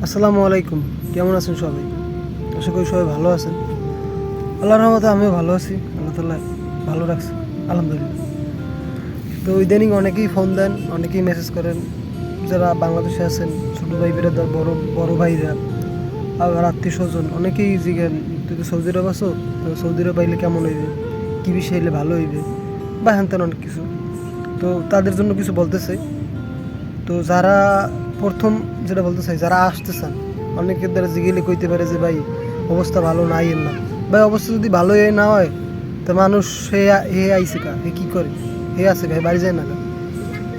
আসসালামু আলাইকুম। কেমন আছেন সবাই? আশা করি সবাই ভালো আছেন। আল্লাহর রহমতে আমিও ভালো আছি। আল্লাহ তাআলা ভালো রাখছে, আলহামদুলিল্লাহ। তো ইদানিং অনেকেই ফোন দেন, অনেকেই মেসেজ করেন, যারা বাংলাদেশে আছেন, ছোটো ভাই বিরাদার, বড় বড় ভাইরা, আবার আত্মীয় স্বজন অনেকেই জিজ্ঞেন, তুই তো সৌদি আরব আছো, তো সৌদি আরব আইলে কেমন হইবে, কী বিষয় এলে ভালো হইবে, বা হ্যান তেন অনেক কিছু। তো তাদের জন্য কিছু বলতে চাই। তো যারা প্রথম যেটা বলতে চাই, যারা আসতে চান, অনেকের দ্বারা জিগেলে কইতে পারে যে ভাই অবস্থা ভালো নাই এর না। ভাই অবস্থা যদি ভালো না হয়, তো মানুষ হে আইসে কা, হে কী করে, হে আছে কা, হে বাড়ি যায় না কা।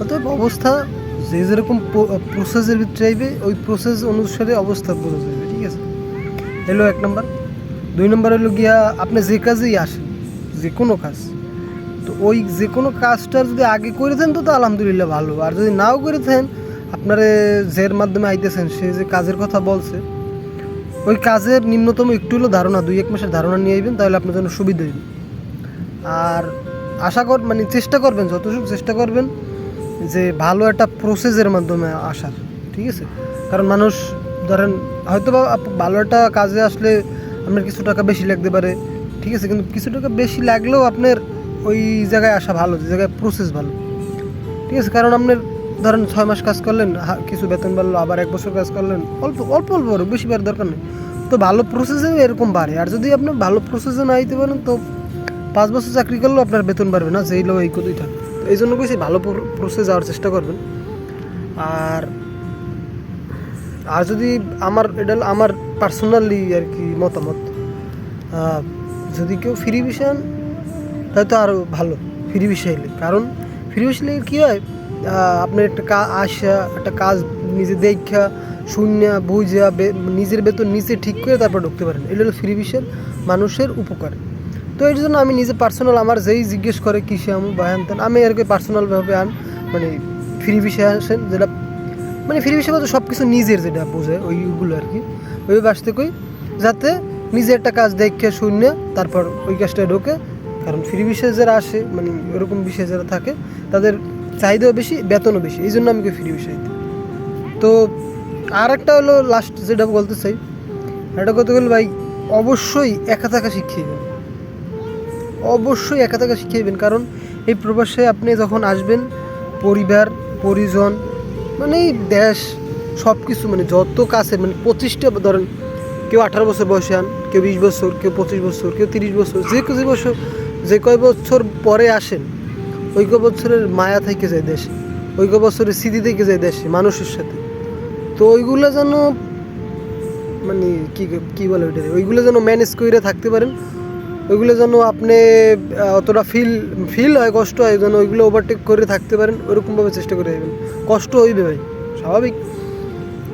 অতএব অবস্থা যে যেরকম প্রসেসের ভিতরে আইবে, ওই প্রসেস অনুসারে অবস্থা বোঝা যাবে, ঠিক আছে? এলো এক নম্বর। দুই নম্বর হলো গিয়া, আপনি যে কাজেই আসেন, যে কোনো কাজ, তো ওই যে কোনো কাজটা যদি আগে করে দেন তো আলহামদুলিল্লাহ ভালো। আর যদি নাও করে দেন, আপনারে যের মাধ্যমে আইতেছেন সে যে কাজের কথা বলছে, ওই কাজের নিম্নতম একটু হলো ধারণা, 2-1 মাসের ধারণা নিয়ে আইবেন, তাহলে আপনার জন্য সুবিধা হইবে। আর মানে চেষ্টা করবেন, যতটুকু চেষ্টা করবেন যে ভালো একটা প্রসেসের মাধ্যমে আসার, ঠিক আছে? কারণ মানুষ, ধরেন হয়তো বা ভালো একটা কাজে আসলে আপনার কিছু টাকা বেশি লাগতে পারে, ঠিক আছে, কিন্তু কিছু টাকা বেশি লাগলেও আপনার ওই জায়গায় আসা ভালো, যে জায়গায় প্রসেস ভালো, ঠিক আছে? কারণ আপনার ধরেন 6 মাস কাজ করলেন, কিছু বেতন বাড়লো, আবার 1 বছর কাজ করলেন, অল্প অল্প অল্প বাড়ো, বেশি বার দরকার নেই। তো ভালো প্রসেসে এরকম বাড়ে। আর যদি আপনি ভালো প্রসেসে না আইতে পারেন, তো 5 বছর চাকরি করলেও আপনার বেতন বাড়বে না, যেই লোক এই কতই থাকে। তো এই জন্য কইছি ভালো প্রসেস যাওয়ার চেষ্টা করবেন। আর আর যদি এটা আমার পার্সোনালি আর কি মতামত, যদি কেউ ফ্রি ভিসা আন, তাহলে তো আরও ভালো ফ্রি ভিসা এলে। কারণ ফ্রি ভিসা এলে কী হয়, আপনার একটা একটা কাজ নিজে দেখা শূন্য বুঝা, নিজের বেতন নিজে ঠিক করে তারপর ঢুকতে পারেন। এটা হলো ফ্রি ভিসার মানুষের উপকার। তো এর জন্য আমি নিজে পার্সোনাল, আমার যেই জিজ্ঞেস করে কিসে আমি বা হ্যান তেন, আমি আর কি পার্সোনালভাবে মানে ফ্রি ভিসা আসেন, যেটা মানে ফ্রি ভিসা বলতে সব কিছু নিজের যেটা বোঝায় ওইগুলো আর কি, ওইভাবে আসতে কই, যাতে নিজে একটা কাজ দেখে শূন্য তারপর ওই কাজটা ঢোকে। কারণ ফ্রি বিষয়ে যারা আসে, মানে ওরকম বিষয়ে যারা থাকে, তাদের চাহিদাও বেশি, বেতনও বেশি, এই জন্য আমাকে ফ্রি বিষয় দিই। তো আর একটা হলো লাস্ট যেটা বলতে চাই, এটা কথা বল ভাই, অবশ্যই একা থাকা শিখিয়েবেন, অবশ্যই একা থাকা শিখিয়েবেন। কারণ এই প্রবাসে আপনি যখন আসবেন, পরিবার, পরিজন, মানে এই দেশ, সব কিছু, মানে যত কাছে, মানে 25টা ধরেন, কেউ 18 বছর বয়সে আন, কেউ 20 বছর, কেউ 25 বছর, কেউ 30 বছর, যে কয় বছর পরে আসেন, ওই কয় বছরের মায়া থেকে যায় দেশে, ওই কয় বছরের স্মৃতি থেকে যায় দেশে মানুষের সাথে। তো ওইগুলো যেন, মানে কী কী বলে ওইটা, ওইগুলো যেন ম্যানেজ করে থাকতে পারেন, ওইগুলো যেন আপনি অতটা ফিল হয়, কষ্ট হয়, যেন ওইগুলো ওভারটেক করে থাকতে পারেন, ওরকমভাবে চেষ্টা করে যাবেন। কষ্ট হইবে ভাই, স্বাভাবিক।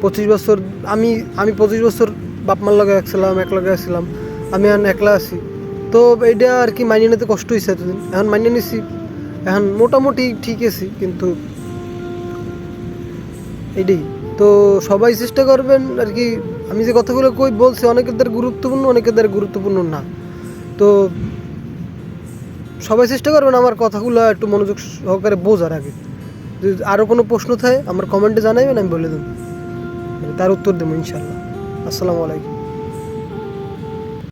25 বছর, আমি আমি 25 বছর বাপ মার লগে আসছিলাম, এক লগে আসছিলাম, আমি এখন একলা আছি। তো এইটা আর কি মানিয়ে নিতে কষ্ট হয়েছে এতদিন, এখন মানিয়ে নিছি, এখন মোটামুটি ঠিক আছি। কিন্তু এইটাই তো, সবাই চেষ্টা করবেন আর কি। আমি যে কথাগুলো বলছি, অনেকের দ্বারা গুরুত্বপূর্ণ, অনেকের দ্বারা গুরুত্বপূর্ণ না। তো সবাই চেষ্টা করবেন আমার কথাগুলো একটু মনোযোগ সহকারে বোঝার আগে। যদি আরও কোনো প্রশ্ন থাকে আমার কমেন্টে জানাবেন, আমি বলে দেবো, তার উত্তর দেবো ইনশাল্লাহ। আসসালামু আলাইকুম।